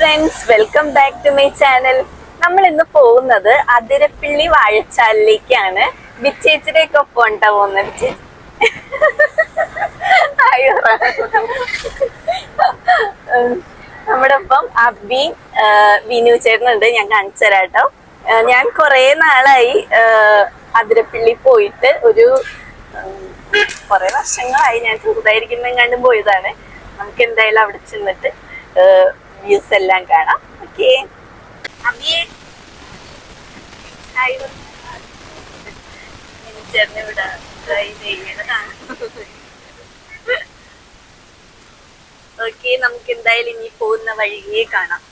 Friends, welcome back to my channel. നമ്മൾ ഇന്ന് പോകുന്നത് അതിരപ്പിള്ളി വാഴച്ചാലിലേക്കാണ്. ബിച്ചേച്ചിയുടെ ഒക്കെ ഒപ്പം ഉണ്ടാ പോകുന്നത്. നമ്മുടെ ഒപ്പം അബി, വിനു ചേട്ടനുണ്ട്. ഞാൻ കാണിച്ചു തരാട്ടോ. ഞാൻ കുറെ നാളായി അതിരപ്പിള്ളി പോയിട്ട്. കുറെ വർഷങ്ങളായി. ഞാൻ ചെറുതായിരിക്കുന്ന കണ്ടും പോയതാണ്. നമുക്ക് എന്തായാലും അവിടെ ചെന്നിട്ട് വ്യൂസ് എല്ലാം കാണാം. ഓക്കെ, ഇവിടെ ഓക്കെ, നമുക്ക് എന്തായാലും ഇനി പോകുന്ന വഴിയേ കാണാം.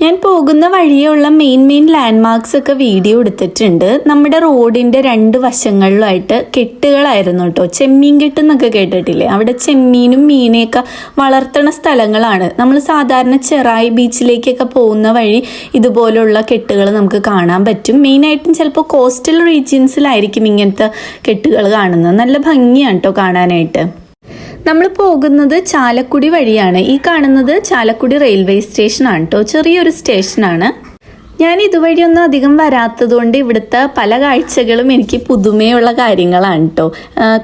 ഞാൻ പോകുന്ന വഴിയുള്ള മെയിൻ ലാൻഡ്മാർക്സ് ഒക്കെ വീഡിയോ എടുത്തിട്ടുണ്ട്. നമ്മുടെ റോഡിൻ്റെ രണ്ട് വശങ്ങളിലായിട്ട് കെട്ടുകളായിരുന്നു കേട്ടോ. ചെമ്മീൻ കെട്ടെന്നൊക്കെ കേട്ടിട്ടില്ലേ? അവിടെ ചെമ്മീനും മീനെയൊക്കെ വളർത്തുന്ന സ്ഥലങ്ങളാണ്. നമ്മൾ സാധാരണ ചെറായി ബീച്ചിലേക്കൊക്കെ പോകുന്ന വഴി ഇതുപോലുള്ള കെട്ടുകൾ നമുക്ക് കാണാൻ പറ്റും. മെയിനായിട്ടും ചിലപ്പോൾ കോസ്റ്റൽ റീജിയൻസിലായിരിക്കും ഇങ്ങനത്തെ കെട്ടുകൾ കാണുന്നത്. നല്ല ഭംഗിയാണ് കേട്ടോ കാണാനായിട്ട്. നമ്മൾ പോകുന്നത് ചാലക്കുടി വഴിയാണ്. ഈ കാണുന്നത് ചാലക്കുടി റെയിൽവേ സ്റ്റേഷനാണ് കേട്ടോ. ചെറിയൊരു സ്റ്റേഷനാണ്. ഞാൻ ഇതുവഴിയൊന്നും അധികം വരാത്തതുകൊണ്ട് ഇവിടുത്തെ പല കാഴ്ചകളും എനിക്ക് പുതുമയുള്ള കാര്യങ്ങളാണ് കേട്ടോ.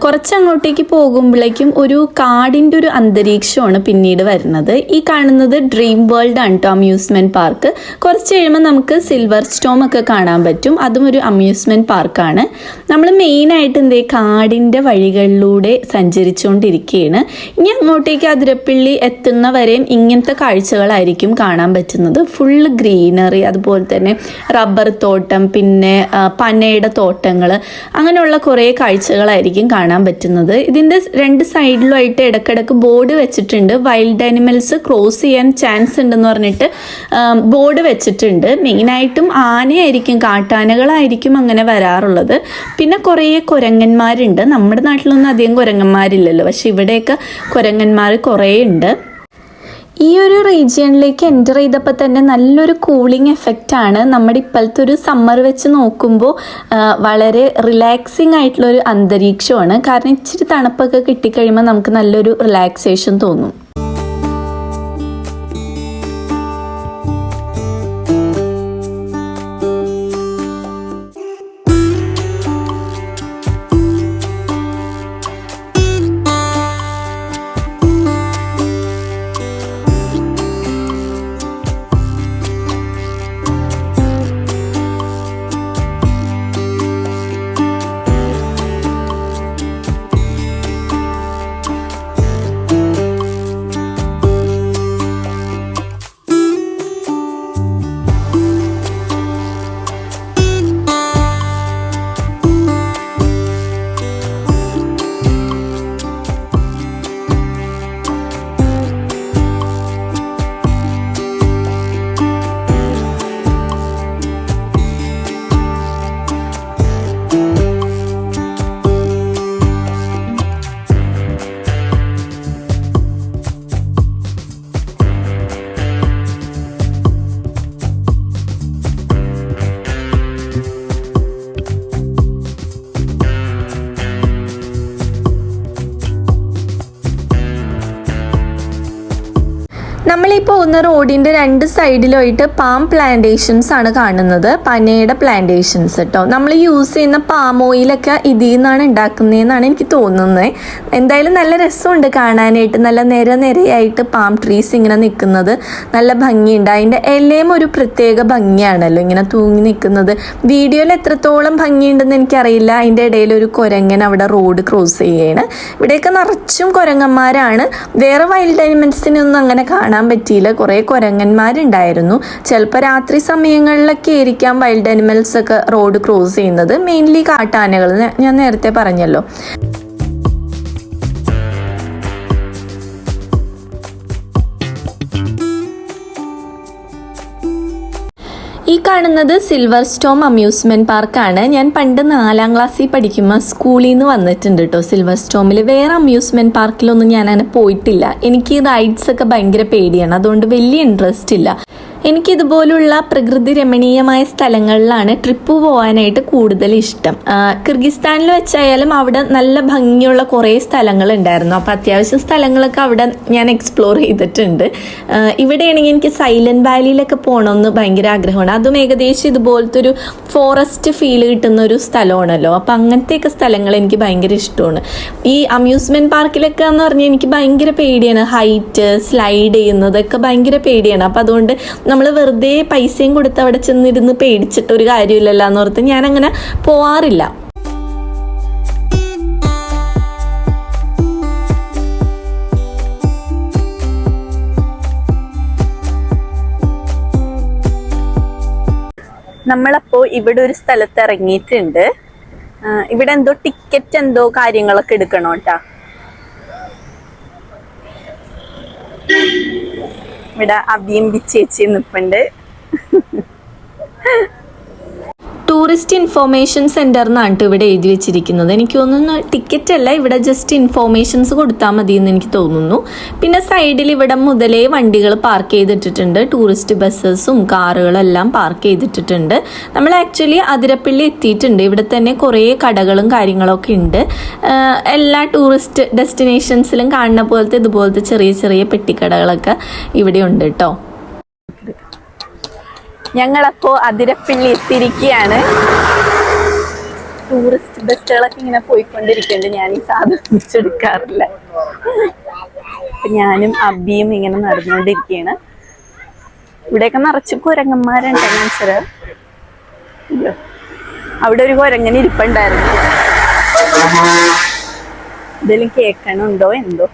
കുറച്ചങ്ങോട്ടേക്ക് പോകുമ്പോഴേക്കും ഒരു കാടിൻ്റെ ഒരു അന്തരീക്ഷമാണ് പിന്നീട് വരുന്നത്. ഈ കാണുന്നത് ഡ്രീം വേൾഡ് ആണ് കേട്ടോ, അമ്യൂസ്മെൻറ്റ് പാർക്ക്. കുറച്ച് കഴിയുമ്പോൾ നമുക്ക് സിൽവർ സ്റ്റോം ഒക്കെ കാണാൻ പറ്റും. അതും ഒരു അമ്യൂസ്മെൻറ്റ് പാർക്കാണ്. നമ്മൾ മെയിനായിട്ട് കാടിൻ്റെ വഴികളിലൂടെ സഞ്ചരിച്ചുകൊണ്ടിരിക്കുകയാണ്. ഇനി അങ്ങോട്ടേക്ക് അതിരപ്പിള്ളി എത്തുന്നവരെയും ഇങ്ങനത്തെ കാഴ്ചകളായിരിക്കും കാണാൻ പറ്റുന്നത്. ഫുള്ള് ഗ്രീനറി, അതുപോലെ തന്നെ റബ്ബർ തോട്ടം, പിന്നെ പനയുടെ തോട്ടങ്ങൾ, അങ്ങനെയുള്ള കുറേ കാഴ്ചകളായിരിക്കും കാണാൻ പറ്റുന്നത്. ഇതിൻ്റെ രണ്ട് സൈഡിലുമായിട്ട് ഇടക്കിടക്ക് ബോർഡ് വെച്ചിട്ടുണ്ട്. വൈൽഡ് ആനിമൽസ് ക്രോസ് ചെയ്യാൻ ചാൻസ് ഉണ്ടെന്ന് പറഞ്ഞിട്ട് ബോർഡ് വെച്ചിട്ടുണ്ട്. മെയിനായിട്ടും ആനയായിരിക്കും, കാട്ടാനകളായിരിക്കും അങ്ങനെ വരാറുള്ളത്. പിന്നെ കുറേ കുരങ്ങന്മാരുണ്ട്. നമ്മുടെ നാട്ടിലൊന്നും അധികം കുരങ്ങന്മാരില്ലല്ലോ, പക്ഷെ ഇവിടെയൊക്കെ കുരങ്ങന്മാർ കുറേ ഉണ്ട്. ഈ ഒരു റീജിയണിലേക്ക് എൻ്റർ ചെയ്തപ്പോൾ തന്നെ നല്ലൊരു കൂളിംഗ് എഫക്റ്റാണ്. നമ്മുടെ ഇപ്പോഴത്തെ ഒരു സമ്മർ വെച്ച് നോക്കുമ്പോൾ വളരെ റിലാക്സിങ് ആയിട്ടുള്ളൊരു അന്തരീക്ഷമാണ്. കാരണം ഇച്ചിരി തണുപ്പൊക്കെ കിട്ടിക്കഴിയുമ്പോൾ നമുക്ക് നല്ലൊരു റിലാക്സേഷൻ തോന്നും. നമ്മളീ പോകുന്ന റോഡിൻ്റെ രണ്ട് സൈഡിലായിട്ട് പാം പ്ലാന്റേഷൻസ് ആണ് കാണുന്നത്. പനയുടെ പ്ലാന്റേഷൻസ് കേട്ടോ. നമ്മൾ യൂസ് ചെയ്യുന്ന പാം ഓയിലൊക്കെ ഇതിൽ നിന്നാണ് ഉണ്ടാക്കുന്നതെന്നാണ് എനിക്ക് തോന്നുന്നത്. എന്തായാലും നല്ല രസമുണ്ട് കാണാനായിട്ട്. നല്ല നിരയായിട്ട് പാം ട്രീസ് ഇങ്ങനെ നിൽക്കുന്നത് നല്ല ഭംഗിയുണ്ട്. അതിൻ്റെ ഇലയും ഒരു പ്രത്യേക ഭംഗിയാണല്ലോ, ഇങ്ങനെ തൂങ്ങി നിൽക്കുന്നത്. വീഡിയോയിൽ എത്രത്തോളം ഭംഗിയുണ്ടെന്ന് എനിക്കറിയില്ല. അതിൻ്റെ ഇടയിൽ ഒരു കുരങ്ങൻ അവിടെ റോഡ് ക്രോസ് ചെയ്യുകയാണ്. ഇവിടെയൊക്കെ നിറച്ചും കുരങ്ങന്മാരാണ്. വേറെ വൈൽഡ് ആനിമൽസിനൊന്നും അങ്ങനെ കാണാൻ പറ്റിയില്ല. കുറേ കുരങ്ങന്മാരുണ്ടായിരുന്നു. ചിലപ്പോൾ രാത്രി സമയങ്ങളിലൊക്കെ ആയിരിക്കാം വൈൽഡ് ആനിമൽസ് ഒക്കെ റോഡ് ക്രോസ് ചെയ്യുന്നത്. മെയിൻലി കാട്ടാനകൾ, ഞാൻ നേരത്തെ പറഞ്ഞല്ലോ. ഈ കാണുന്നത് സിൽവർ സ്റ്റോം അമ്യൂസ്മെൻറ്റ് പാർക്കാണ്. ഞാൻ പണ്ട് 4ാം ക്ലാസ്സിൽ പഠിക്കുമ്പോൾ സ്കൂളിൽ നിന്ന് വന്നിട്ടുണ്ട് കേട്ടോ സിൽവർ സ്റ്റോമിൽ. വേറെ അമ്യൂസ്മെൻറ്റ് പാർക്കിലൊന്നും ഞാൻ അങ്ങനെ പോയിട്ടില്ല. എനിക്ക് റൈഡ്സ് ഒക്കെ ഭയങ്കര പേടിയാണ്, അതുകൊണ്ട് വലിയ ഇൻട്രസ്റ്റ് ഇല്ല. എനിക്കിതുപോലുള്ള പ്രകൃതി രമണീയമായ സ്ഥലങ്ങളിലാണ് ട്രിപ്പ് പോകാനായിട്ട് കൂടുതൽ ഇഷ്ടം. കിർഗിസ്ഥാനിൽ വെച്ചായാലും അവിടെ നല്ല ഭംഗിയുള്ള കുറേ സ്ഥലങ്ങളുണ്ടായിരുന്നു. അപ്പോൾ അത്യാവശ്യം സ്ഥലങ്ങളൊക്കെ അവിടെ ഞാൻ എക്സ്പ്ലോർ ചെയ്തിട്ടുണ്ട്. ഇവിടെയാണെങ്കിൽ എനിക്ക് സൈലന്റ് വാലിയിലൊക്കെ പോകണമെന്ന് ഭയങ്കര ആഗ്രഹമാണ്. അതും ഏകദേശം ഇതുപോലത്തെ ഒരു ഫോറസ്റ്റ് ഫീൽ കിട്ടുന്ന ഒരു സ്ഥലമാണല്ലോ. അപ്പോൾ അങ്ങനത്തെയൊക്കെ സ്ഥലങ്ങൾ എനിക്ക് ഭയങ്കര ഇഷ്ടമാണ്. ഈ അമ്യൂസ്മെൻറ്റ് പാർക്കിലൊക്കെ എന്ന് പറഞ്ഞാൽ എനിക്ക് ഭയങ്കര പേടിയാണ്. ഹൈറ്റ് സ്ലൈഡ് ചെയ്യുന്നതൊക്കെ ഭയങ്കര പേടിയാണ്. അപ്പോൾ അതുകൊണ്ട് നമ്മൾ വെറുതെ പൈസയും കൊടുത്ത് അവിടെ ചെന്നിരുന്ന് പേടിച്ചിട്ട് ഒരു കാര്യമില്ലല്ലോ എന്നോർത്ത് ഞാനങ്ങനെ പോവാറില്ല. നമ്മളപ്പോൾ ഇവിടെ ഒരു സ്ഥലത്ത് ഇറങ്ങിയിട്ടുണ്ട്. ഇവിടെ എന്തോ ടിക്കറ്റ് എന്തോ കാര്യങ്ങളൊക്കെ എടുക്കണം കേട്ടാ. ഇവിടെ അബിയും ബിച്ചേച്ചി നിൽപ്പുണ്ട്. ടൂറിസ്റ്റ് ഇൻഫോർമേഷൻ സെൻറ്റർ എന്നാണ് ഇവിടെ എഴുതി വെച്ചിരിക്കുന്നത്. എനിക്ക് തോന്നുന്നു ടിക്കറ്റ് അല്ല, ഇവിടെ ജസ്റ്റ് ഇൻഫോർമേഷൻസ് കൊടുത്താൽ മതി എന്ന് എനിക്ക് തോന്നുന്നു. പിന്നെ സൈഡിൽ ഇവിടെ മുതലേ വണ്ടികൾ പാർക്ക് ചെയ്തിട്ടിട്ടുണ്ട്. ടൂറിസ്റ്റ് ബസ്സസും കാറുകളെല്ലാം പാർക്ക് ചെയ്തിട്ടിട്ടുണ്ട്. നമ്മൾ ആക്ച്വലി അതിരപ്പള്ളി എത്തിയിട്ടുണ്ട്. ഇവിടെ തന്നെ കുറേ കടകളും കാര്യങ്ങളൊക്കെ ഉണ്ട്. എല്ലാ ടൂറിസ്റ്റ് ഡെസ്റ്റിനേഷൻസിലും കാണുന്ന പോലത്തെ ഇതുപോലത്തെ ചെറിയ ചെറിയ പെട്ടിക്കടകളൊക്കെ ഇവിടെ ഉണ്ട് കേട്ടോ. ഞങ്ങളപ്പോൾ അതിരപ്പള്ളി എത്തിയിരിക്കുകയാണ്. ടൂറിസ്റ്റ് ബസ്സുകളൊക്കെ ഇങ്ങനെ പോയിക്കൊണ്ടിരിക്കുന്നുണ്ട്. ഞാൻ ഈ സാധനം വെച്ചെടുക്കാറില്ല. അപ്പം ഞാനും അബിയും ഇങ്ങനെ നടന്നുകൊണ്ടിരിക്കുകയാണ്. ഇവിടെയൊക്കെ നിറച്ച് കുരങ്ങന്മാരുണ്ട്. മനസ്സിലാ, അവിടെ ഒരു കുരങ്ങനെ ഇരിപ്പുണ്ടായിരുന്നു. എന്തെങ്കിലും കേൾക്കണുണ്ടോ എന്തോ?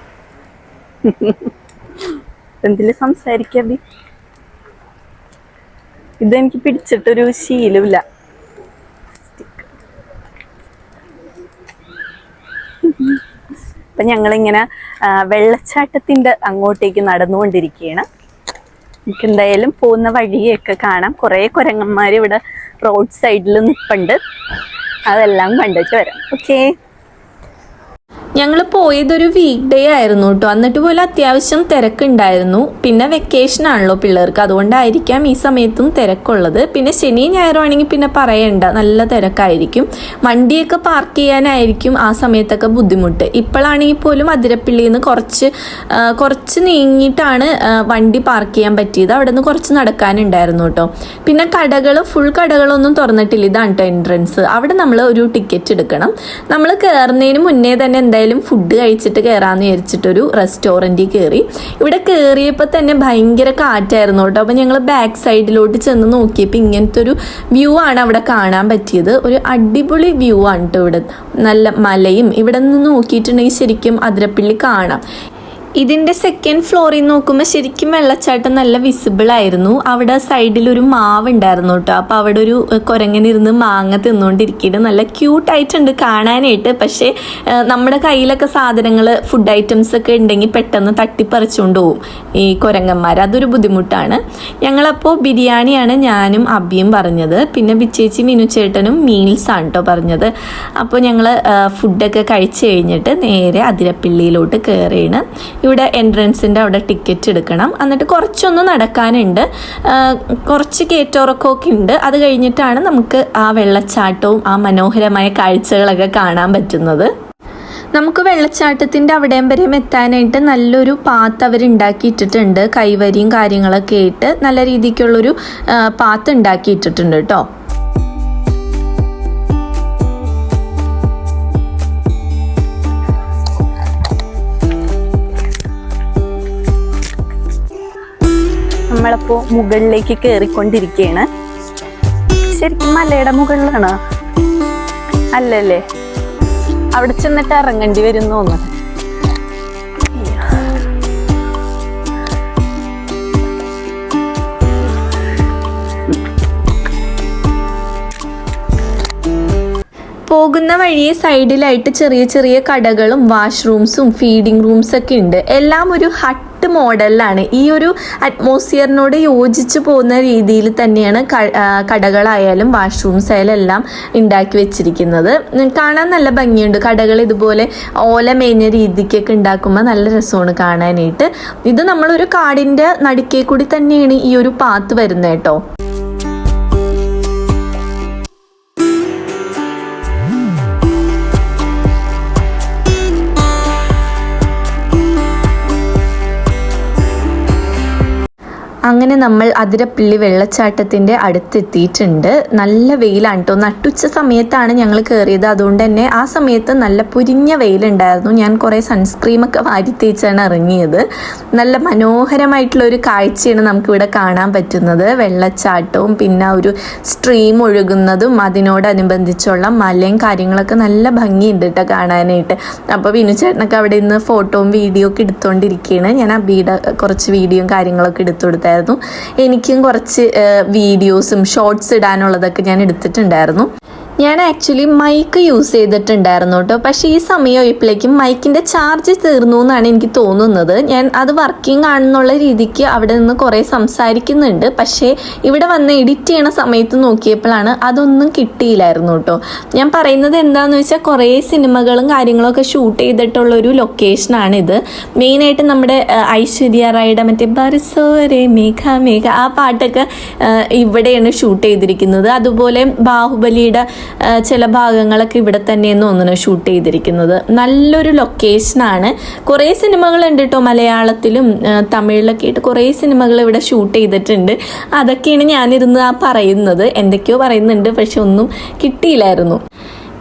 എന്തെങ്കിലും സംസാരിക്കാം. ഇതെനിക്ക് പിടിച്ചിട്ടൊരു ശീലമില്ല. അപ്പം ഞങ്ങളിങ്ങനെ വെള്ളച്ചാട്ടത്തിൻ്റെ അങ്ങോട്ടേക്ക് നടന്നുകൊണ്ടിരിക്കുകയാണ്. നമുക്ക് എന്തായാലും പോകുന്ന വഴിയൊക്കെ കാണാം. കുറേ കുരങ്ങന്മാർ ഇവിടെ റോഡ് സൈഡിൽ നിൽപ്പുണ്ട്. അതെല്ലാം കണ്ടിട്ട് വരാം. ഓക്കേ. ഞങ്ങൾ പോയതൊരു വീക്ക് ഡേ ആയിരുന്നു കേട്ടോ. എന്നിട്ട് പോലും അത്യാവശ്യം തിരക്കുണ്ടായിരുന്നു. പിന്നെ വെക്കേഷൻ ആണല്ലോ പിള്ളേർക്ക്, അതുകൊണ്ടായിരിക്കാം ഈ സമയത്തും തിരക്കുള്ളത്. പിന്നെ ശനി ഞായറും ആണെങ്കിൽ പിന്നെ പറയണ്ട, നല്ല തിരക്കായിരിക്കും. വണ്ടിയൊക്കെ പാർക്ക് ചെയ്യാനായിരിക്കും ആ സമയത്തൊക്കെ ബുദ്ധിമുട്ട്. ഇപ്പോഴാണെങ്കിൽ പോലും അതിരപ്പള്ളിയിൽ നിന്ന് കുറച്ച് നീങ്ങിയിട്ടാണ് വണ്ടി പാർക്ക് ചെയ്യാൻ പറ്റിയത്. അവിടെ നിന്ന് കുറച്ച് നടക്കാനുണ്ടായിരുന്നു കേട്ടോ. പിന്നെ ഫുൾ കടകളൊന്നും തുറന്നിട്ടില്ല. ഇതാണ് കേട്ടോ എൻട്രൻസ്. അവിടെ നമ്മൾ ഒരു ടിക്കറ്റ് എടുക്കണം. നമ്മൾ കയറുന്നതിന് മുന്നേ തന്നെ എന്തായാലും ഫുഡ് കഴിച്ചിട്ട് കയറാമെന്ന് വിചാരിച്ചിട്ടൊരു റെസ്റ്റോറൻറ്റിൽ കയറി. ഇവിടെ കയറിയപ്പോൾ തന്നെ ഭയങ്കര കാറ്റായിരുന്നു കേട്ടോ. അപ്പോൾ ഞങ്ങൾ ബാക്ക് സൈഡിലോട്ട് ചെന്ന് നോക്കിയപ്പോൾ ഇങ്ങനത്തെ ഒരു വ്യൂ ആണ് അവിടെ കാണാൻ പറ്റിയത്. ഒരു അടിപൊളി വ്യൂ ആണ് കേട്ടോ. ഇവിടെ നല്ല മലയും ഇവിടെ നിന്ന് നോക്കിയിട്ടുണ്ടെങ്കിൽ ശരിക്കും അതിരപ്പള്ളി കാണാം. ഇതിൻ്റെ സെക്കൻഡ് ഫ്ലോറിൽ നോക്കുമ്പോൾ ശരിക്കും വെള്ളച്ചാട്ടം നല്ല വിസിബിൾ ആയിരുന്നു. അവിടെ സൈഡിലൊരു മാവ് ഉണ്ടായിരുന്നു കേട്ടോ. അപ്പോൾ അവിടെ ഒരു കുരങ്ങനിരുന്ന് മാങ്ങ തിന്നുകൊണ്ടിരിക്കുന്നത് നല്ല ക്യൂട്ടായിട്ടുണ്ട് കാണാനായിട്ട്. പക്ഷേ നമ്മുടെ കയ്യിലൊക്കെ സാധനങ്ങൾ ഫുഡ് ഐറ്റംസ് ഒക്കെ ഉണ്ടെങ്കിൽ പെട്ടെന്ന് തട്ടിപ്പറിച്ചുകൊണ്ട് പോകും ഈ കുരങ്ങന്മാർ. അതൊരു ബുദ്ധിമുട്ടാണ്. ഞങ്ങളപ്പോൾ ബിരിയാണിയാണ് ഞാനും അബിയും പറഞ്ഞത്. പിന്നെ ബിച്ചേച്ചി മിനുച്ചേട്ടനും മീൽസാണ് കേട്ടോ പറഞ്ഞത്. അപ്പോൾ ഞങ്ങൾ ഫുഡൊക്കെ കഴിച്ച് കഴിഞ്ഞിട്ട് നേരെ അതിരപ്പള്ളിയിലോട്ട് കയറിയാണ്. ഇവിടെ എൻട്രൻസിൻ്റെ അവിടെ ടിക്കറ്റ് എടുക്കണം. എന്നിട്ട് കുറച്ചൊന്ന് നടക്കാനുണ്ട്. കുറച്ച് കയറ്റോറക്കമൊക്കെ ഉണ്ട്. അത് കഴിഞ്ഞിട്ടാണ് നമുക്ക് ആ വെള്ളച്ചാട്ടവും ആ മനോഹരമായ കാഴ്ചകളൊക്കെ കാണാൻ പറ്റുന്നത്. നമുക്ക് വെള്ളച്ചാട്ടത്തിൻ്റെ അവിടെയും വരെയും എത്താനായിട്ട് നല്ലൊരു പാത്ത് അവരുണ്ടാക്കിയിട്ടിട്ടുണ്ട്. കൈവരിയും കാര്യങ്ങളൊക്കെ ആയിട്ട് നല്ല രീതിക്കുള്ളൊരു പാത്ത് ഉണ്ടാക്കിയിട്ടിട്ടുണ്ട് കേട്ടോ. നമ്മളപ്പോൾ മുകളിലേക്ക് കയറിക്കൊണ്ടിരിക്കുകയാണ്. ശരിക്കും മലയുടെ മുകളിലാണ് അല്ലല്ലേ? അവിടെ ചെന്നിട്ട് ഇറങ്ങേണ്ടി വരും തോന്നുന്നു. പോകുന്ന വഴിയെ സൈഡിലായിട്ട് ചെറിയ ചെറിയ കടകളും വാഷ്റൂംസും ഫീഡിംഗ് റൂംസൊക്കെ ഉണ്ട്. എല്ലാം ഒരു ഹട്ട് മോഡലിലാണ്. ഈ ഒരു അറ്റ്മോസ്ഫിയറിനോട് യോജിച്ച് പോകുന്ന രീതിയിൽ തന്നെയാണ് കടകളായാലും വാഷ്റൂംസ് ആയാലും എല്ലാം ഉണ്ടാക്കി വെച്ചിരിക്കുന്നത്. കാണാൻ നല്ല ഭംഗിയുണ്ട്. കടകൾ ഇതുപോലെ ഓല മേഞ്ഞ രീതിക്കൊക്കെ ഉണ്ടാക്കുമ്പോൾ നല്ല രസമാണ് കാണാനായിട്ട്. ഇത് നമ്മളൊരു കാടിൻ്റെ നടുക്കേ കൂടി തന്നെയാണ് ഈ ഒരു പാത്ത് വരുന്നത് കേട്ടോ. അങ്ങനെ നമ്മൾ അതിരപ്പിള്ളി വെള്ളച്ചാട്ടത്തിൻ്റെ അടുത്തെത്തിയിട്ടുണ്ട്. നല്ല വെയിലാണ് കേട്ടോ. നട്ടുച്ച സമയത്താണ് ഞങ്ങൾ കയറിയത്. അതുകൊണ്ട് തന്നെ ആ സമയത്ത് നല്ല പൊരിഞ്ഞ വെയിലുണ്ടായിരുന്നു. ഞാൻ കുറേ സൺസ്ക്രീമൊക്കെ വാരി തേച്ചാണ് ഇറങ്ങിയത്. നല്ല മനോഹരമായിട്ടുള്ള ഒരു കാഴ്ചയാണ് നമുക്കിവിടെ കാണാൻ പറ്റുന്നത്. വെള്ളച്ചാട്ടവും പിന്നെ ഒരു സ്ട്രീം ഒഴുകുന്നതും അതിനോടനുബന്ധിച്ചുള്ള മലയും കാര്യങ്ങളൊക്കെ നല്ല ഭംഗിയുണ്ട് കേട്ടോ കാണാനായിട്ട്. അപ്പോൾ വിനുചേട്ടനൊക്കെ അവിടെ നിന്ന് ഫോട്ടോയും വീഡിയോ ഒക്കെ എടുത്തുകൊണ്ടിരിക്കുകയാണ്. ഞാൻ അബിയുടെ കുറച്ച് വീഡിയോയും കാര്യങ്ങളൊക്കെ എടുത്തു കൊടുത്തായിരുന്നു. എനിക്കും കുറച്ച് വീഡിയോസും ഷോർട്സ് ഇടാനുള്ളതൊക്കെ ഞാൻ എടുത്തിട്ടുണ്ടായിരുന്നു. ഞാൻ ആക്ച്വലി മൈക്ക് യൂസ് ചെയ്തിട്ടുണ്ടായിരുന്നു കേട്ടോ. പക്ഷേ ഈ സമയമായപ്പോഴേക്കും മൈക്കിൻ്റെ ചാർജ് തീർന്നു എന്നാണ് എനിക്ക് തോന്നുന്നത്. ഞാൻ അത് വർക്കിംഗ് ആണെന്നുള്ള രീതിക്ക് അവിടെ നിന്ന് കുറേ സംസാരിക്കുന്നുണ്ട്. പക്ഷേ ഇവിടെ വന്ന് എഡിറ്റ് ചെയ്യണ സമയത്ത് നോക്കിയപ്പോഴാണ് അതൊന്നും കിട്ടിയില്ലായിരുന്നു കേട്ടോ. ഞാൻ പറയുന്നത് എന്താണെന്ന് വെച്ചാൽ കുറേ സിനിമകളും കാര്യങ്ങളൊക്കെ ഷൂട്ട് ചെയ്തിട്ടുള്ളൊരു ലൊക്കേഷനാണിത്. മെയിനായിട്ട് നമ്മുടെ ഐശ്വര്യ റായുടെ മറ്റേ ബർസോരെ മേഘ മേഘ ആ പാട്ടൊക്കെ ഇവിടെയാണ് ഷൂട്ട് ചെയ്തിരിക്കുന്നത്. അതുപോലെ ബാഹുബലിയുടെ ചില ഭാഗങ്ങളൊക്കെ ഇവിടെ തന്നെയെന്ന് തോന്നുന്നു ഷൂട്ട് ചെയ്തിരിക്കുന്നത്. നല്ലൊരു ലൊക്കേഷനാണ്. കുറേ സിനിമകളുണ്ട് കേട്ടോ. മലയാളത്തിലും തമിഴിലൊക്കെ ആയിട്ട് കുറേ സിനിമകൾ ഇവിടെ ഷൂട്ട് ചെയ്തിട്ടുണ്ട്. അതൊക്കെയാണ് ഞാനിരുന്ന് പറയുന്നത്. എന്തൊക്കെയോ പറയുന്നുണ്ട്, പക്ഷെ ഒന്നും കിട്ടിയില്ലായിരുന്നു.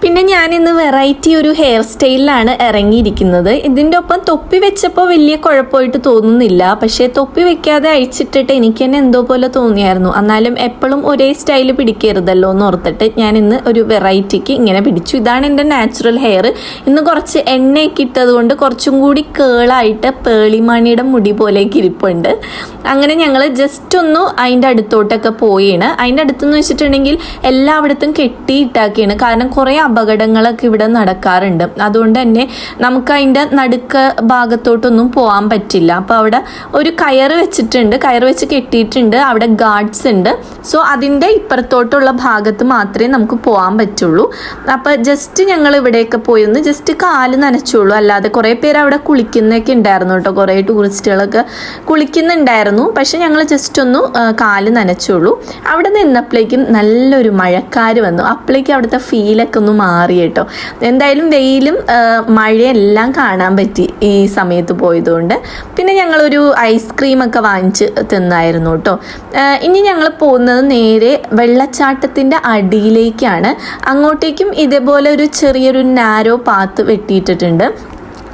പിന്നെ ഞാനിന്ന് വെറൈറ്റി ഒരു ഹെയർ സ്റ്റൈലിലാണ് ഇറങ്ങിയിരിക്കുന്നത്. ഇതിൻ്റെ ഒപ്പം തൊപ്പി വെച്ചപ്പോൾ വലിയ കുഴപ്പമായിട്ട് തോന്നുന്നില്ല. പക്ഷേ തൊപ്പി വെക്കാതെ അഴിച്ചിട്ടിട്ട് എനിക്ക് തന്നെ എന്തോ പോലെ തോന്നിയായിരുന്നു. എന്നാലും എപ്പോഴും ഒരേ സ്റ്റൈൽ പിടിക്കരുതല്ലോ എന്ന് ഓർത്തിട്ട് ഞാൻ ഇന്ന് ഒരു വെറൈറ്റിക്ക് ഇങ്ങനെ പിടിച്ചു. ഇതാണ് എൻ്റെ നാച്ചുറൽ ഹെയർ. ഇന്ന് കുറച്ച് എണ്ണയൊക്കെ ഇട്ടത് കൊണ്ട് കുറച്ചും കൂടി കേളായിട്ട് പേളിമണിയുടെ മുടി പോലെയൊക്കെ ഇരിപ്പുണ്ട്. അങ്ങനെ ഞങ്ങൾ ജസ്റ്റ് ഒന്ന് അതിൻ്റെ അടുത്തോട്ടൊക്കെ പോയാണ്. അതിൻ്റെ അടുത്തെന്ന് വെച്ചിട്ടുണ്ടെങ്കിൽ എല്ലായിടത്തും കെട്ടിയിട്ടാക്കിയാണ്. കാരണം കുറേ അപകടങ്ങളൊക്കെ ഇവിടെ നടക്കാറുണ്ട്. അതുകൊണ്ട് തന്നെ നമുക്ക് അതിൻ്റെ നടുക്ക ഭാഗത്തോട്ടൊന്നും പോകാൻ പറ്റില്ല. അപ്പോൾ അവിടെ ഒരു കയറ് വെച്ചിട്ടുണ്ട്, കയറ് വെച്ച് കെട്ടിയിട്ടുണ്ട്. അവിടെ ഗാർഡ്സ് ഉണ്ട്. സോ അതിൻ്റെ ഇപ്പുറത്തോട്ടുള്ള ഭാഗത്ത് മാത്രമേ നമുക്ക് പോകാൻ പറ്റുള്ളൂ. അപ്പോൾ ജസ്റ്റ് ഞങ്ങൾ ഇവിടെയൊക്കെ പോയി ഒന്ന് ജസ്റ്റ് കാല് നനച്ചുള്ളൂ. അല്ലാതെ കുറേ പേര് അവിടെ കുളിക്കുന്നൊക്കെ ഉണ്ടായിരുന്നു കേട്ടോ. കുറേ ടൂറിസ്റ്റുകളൊക്കെ കുളിക്കുന്നുണ്ടായിരുന്നു. പക്ഷെ ഞങ്ങൾ ജസ്റ്റ് ഒന്ന് കാല് നനച്ചുള്ളൂ. അവിടെ നിന്നപ്പോഴേക്കും നല്ലൊരു മഴക്കാര് വന്നു. അപ്പോഴേക്കും അവിടുത്തെ ഫീലൊക്കെ ഒന്ന് മാറി കേട്ടോ. എന്തായാലും വെയിലും മഴയെല്ലാം കാണാൻ പറ്റി ഈ സമയത്ത് പോയതുകൊണ്ട്. പിന്നെ ഞങ്ങളൊരു ഐസ്ക്രീമൊക്കെ വാങ്ങിച്ച് തിന്നായിരുന്നു കേട്ടോ. ഇനി ഞങ്ങൾ പോകുന്നത് നേരെ വെള്ളച്ചാട്ടത്തിൻ്റെ അടിയിലേക്കാണ്. അങ്ങോട്ടേക്കും ഇതേപോലെ ഒരു ചെറിയൊരു നാരോ പാത്ത് വെട്ടിയിട്ടിട്ടുണ്ട്.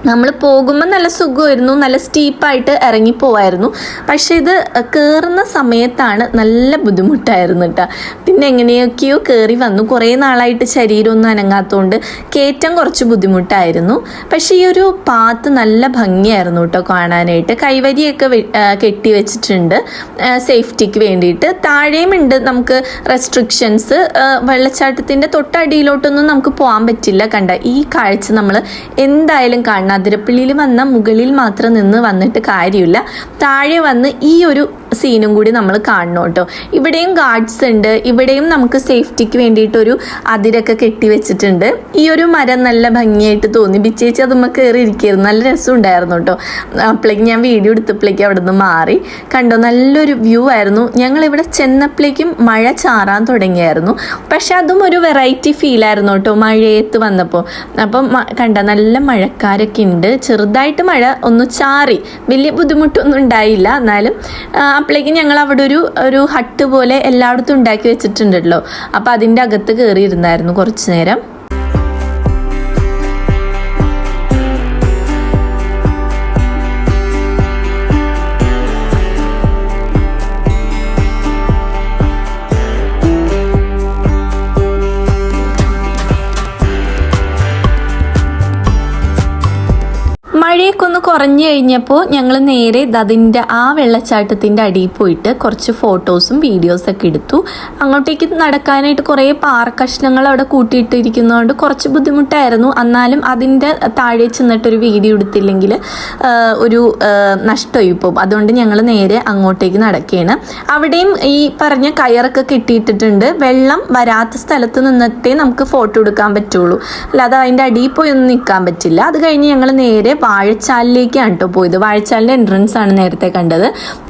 നമ്മൾ പോകുമ്പോൾ നല്ല സുഖമായിരുന്നു, നല്ല സ്റ്റീപ്പായിട്ട് ഇറങ്ങിപ്പോവായിരുന്നു. പക്ഷേ ഇത് കയറുന്ന സമയത്താണ് നല്ല ബുദ്ധിമുട്ടായിരുന്നു കേട്ടോ. പിന്നെ എങ്ങനെയൊക്കെയോ കയറി വന്നു. കുറേ നാളായിട്ട് ശരീരമൊന്നും അനങ്ങാത്തതുകൊണ്ട് കയറ്റം കുറച്ച് ബുദ്ധിമുട്ടായിരുന്നു. പക്ഷേ ഈ ഒരു പാത്ത് നല്ല ഭംഗിയായിരുന്നു കേട്ടോ കാണാനായിട്ട്. കൈവരിയൊക്കെ കെട്ടി വെച്ചിട്ടുണ്ട് സേഫ്റ്റിക്ക് വേണ്ടിയിട്ട്. താഴെയും ഉണ്ട് നമുക്ക് റെസ്ട്രിക്ഷൻസ്. വെള്ളച്ചാട്ടത്തിൻ്റെ തൊട്ടടിയിലോട്ടൊന്നും നമുക്ക് പോകാൻ പറ്റില്ല. കണ്ട ഈ കാഴ്ച നമ്മൾ എന്തായാലും കാണണം. അതിരപ്പള്ളിയിൽ വന്ന മുകളിൽ മാത്രം നിന്ന് വന്നിട്ട് കാര്യമില്ല. താഴെ വന്ന് ഈ ഒരു സീനും കൂടി നമ്മൾ കാണണം കേട്ടോ. ഇവിടെയും ഗാർഡ്സ് ഉണ്ട്. ഇവിടെയും നമുക്ക് സേഫ്റ്റിക്ക് വേണ്ടിയിട്ടൊരു അതിരൊക്കെ കെട്ടി വെച്ചിട്ടുണ്ട്. ഈ ഒരു മരം നല്ല ഭംഗിയായിട്ട് തോന്നി. ബിച്ചേച്ചി അതുമ്മ കയറി ഇരിക്കുകയായിരുന്നു. നല്ല രസം ഉണ്ടായിരുന്നു കേട്ടോ. അപ്പോഴേക്കും ഞാൻ വീഡിയോ എടുത്തപ്പോഴേക്കും അവിടെ നിന്ന് മാറി. കണ്ടോ, നല്ലൊരു വ്യൂ ആയിരുന്നു. ഞങ്ങളിവിടെ ചെന്നപ്പോഴേക്കും മഴ ചാറാൻ തുടങ്ങിയായിരുന്നു. പക്ഷെ അതും ഒരു വെറൈറ്റി ഫീലായിരുന്നു കേട്ടോ മഴയത്ത് വന്നപ്പോൾ. അപ്പം കണ്ട നല്ല മഴക്കാരൊക്കെ ഉണ്ട്. ചെറുതായിട്ട് മഴ ഒന്ന് ചാറി, വലിയ ബുദ്ധിമുട്ടൊന്നും ഉണ്ടായില്ല. എന്നാലും അപ്പോഴേക്കും ഞങ്ങൾ അവിടെ ഒരു ഹട്ട് പോലെ എല്ലായിടത്തും ഉണ്ടാക്കി വെച്ചിട്ടുണ്ടല്ലോ. അപ്പോൾ അതിൻ്റെ അകത്ത് കയറിയിരുന്നായിരുന്നു കുറച്ച് നേരം. മഴയെ മഴയൊക്കെ ഒന്ന് കുറഞ്ഞു കഴിഞ്ഞപ്പോൾ ഞങ്ങൾ നേരെ അതിൻ്റെ ആ വെള്ളച്ചാട്ടത്തിൻ്റെ അടിയിൽ പോയിട്ട് കുറച്ച് ഫോട്ടോസും വീഡിയോസൊക്കെ എടുത്തു. അങ്ങോട്ടേക്ക് നടക്കാനായിട്ട് കുറേ പാറക്കഷ്ണങ്ങൾ അവിടെ കൂട്ടിയിട്ടിരിക്കുന്നതുകൊണ്ട് കുറച്ച് ബുദ്ധിമുട്ടായിരുന്നു. എന്നാലും അതിൻ്റെ താഴെ ചെന്നിട്ടൊരു വീഡിയോ എടുത്തില്ലെങ്കിൽ ഒരു നഷ്ടമായി പോകും. അതുകൊണ്ട് ഞങ്ങൾ നേരെ അങ്ങോട്ടേക്ക് നടക്കുകയാണ്. അവിടെയും ഈ പറഞ്ഞ കയറൊക്കെ കെട്ടിയിട്ടിട്ടുണ്ട്. വെള്ളം വരാത്ത സ്ഥലത്ത് നിന്നിട്ടേ നമുക്ക് ഫോട്ടോ എടുക്കാൻ പറ്റുള്ളൂ, അല്ലാതെ അതിൻ്റെ അടിയിൽ പോയി ഒന്നും നിൽക്കാൻ പറ്റില്ല. അത് കഴിഞ്ഞ് ഞങ്ങൾ നേരെ വാഴച്ചാലിലേക്കാണ് കേട്ടോ പോയത്. വാഴച്ചാലിൻ്റെ എൻട്രൻസ് ആണ് നേരത്തെ കണ്ടത്.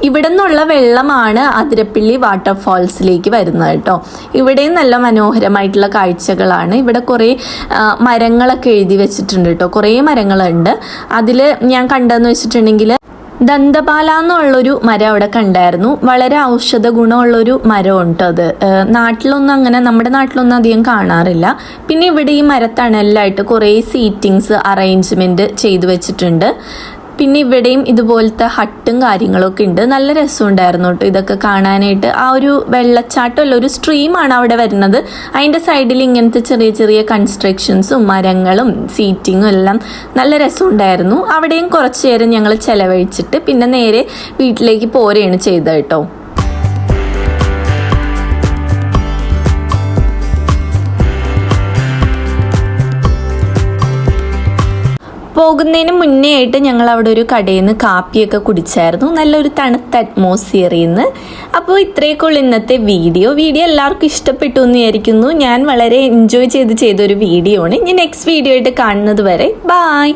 ഇവിടെ നിന്നുള്ള വെള്ളമാണ് അതിരപ്പിള്ളി വാട്ടർഫാൾസിലേക്ക് വരുന്നത് കേട്ടോ. ഇവിടെയും നല്ല മനോഹരമായിട്ടുള്ള കാഴ്ചകളാണ്. ഇവിടെ കുറേ മരങ്ങളൊക്കെ എഴുതി വെച്ചിട്ടുണ്ട് കേട്ടോ. കുറേ മരങ്ങളുണ്ട്. അതിൽ ഞാൻ കണ്ടതെന്ന് വെച്ചിട്ടുണ്ടെങ്കിൽ ദന്തപാല എന്നുള്ളൊരു മരം അവിടെ കണ്ടായിരുന്നു. വളരെ ഔഷധ ഗുണമുള്ളൊരു മരമുണ്ട് അത്. നാട്ടിലൊന്നും അങ്ങനെ, നമ്മുടെ നാട്ടിലൊന്നും അധികം കാണാറില്ല. പിന്നെ ഇവിടെ ഈ മരത്തണലിലായിട്ട് കുറേ സീറ്റിങ്സ് അറേഞ്ച്മെൻറ്റ് ചെയ്തു വെച്ചിട്ടുണ്ട്. പിന്നെ ഇവിടെയും ഇതുപോലത്തെ ഹട്ടും കാര്യങ്ങളൊക്കെ ഉണ്ട്. നല്ല രസമുണ്ടായിരുന്നു കേട്ടോ ഇതൊക്കെ കാണാനായിട്ട്. ആ ഒരു വെള്ളച്ചാട്ടമല്ല, ഒരു സ്ട്രീമാണ് അവിടെ വരുന്നത്. അതിൻ്റെ സൈഡിൽ ഇങ്ങനത്തെ ചെറിയ ചെറിയ കൺസ്ട്രക്ഷൻസും മരങ്ങളും സീറ്റിങ്ങും എല്ലാം നല്ല രസമുണ്ടായിരുന്നു. അവിടെയും കുറച്ച് നേരം ഞങ്ങൾ ചിലവഴിച്ചിട്ട് പിന്നെ നേരെ വീട്ടിലേക്ക് പോരുകയാണ് ചെയ്തത് കേട്ടോ. പോകുന്നതിന് മുന്നേ ആയിട്ട് ഞങ്ങൾ അവിടെ ഒരു കടയിൽ നിന്ന് കാപ്പിയൊക്കെ കുടിച്ചായിരുന്നു. നല്ലൊരു തണുത്ത അറ്റ്മോസ്ഫിയറിൽ നിന്ന്. അപ്പോൾ ഇത്രയൊക്കെ ഉള്ളൂ ഇന്നത്തെ വീഡിയോ എല്ലാവർക്കും ഇഷ്ടപ്പെട്ടു എന്ന് വിചാരിക്കുന്നു. ഞാൻ വളരെ എൻജോയ് ചെയ്തൊരു വീഡിയോ ആണ്. ഇനി നെക്സ്റ്റ് വീഡിയോ ആയിട്ട് കാണുന്നത് വരെ ബായ്.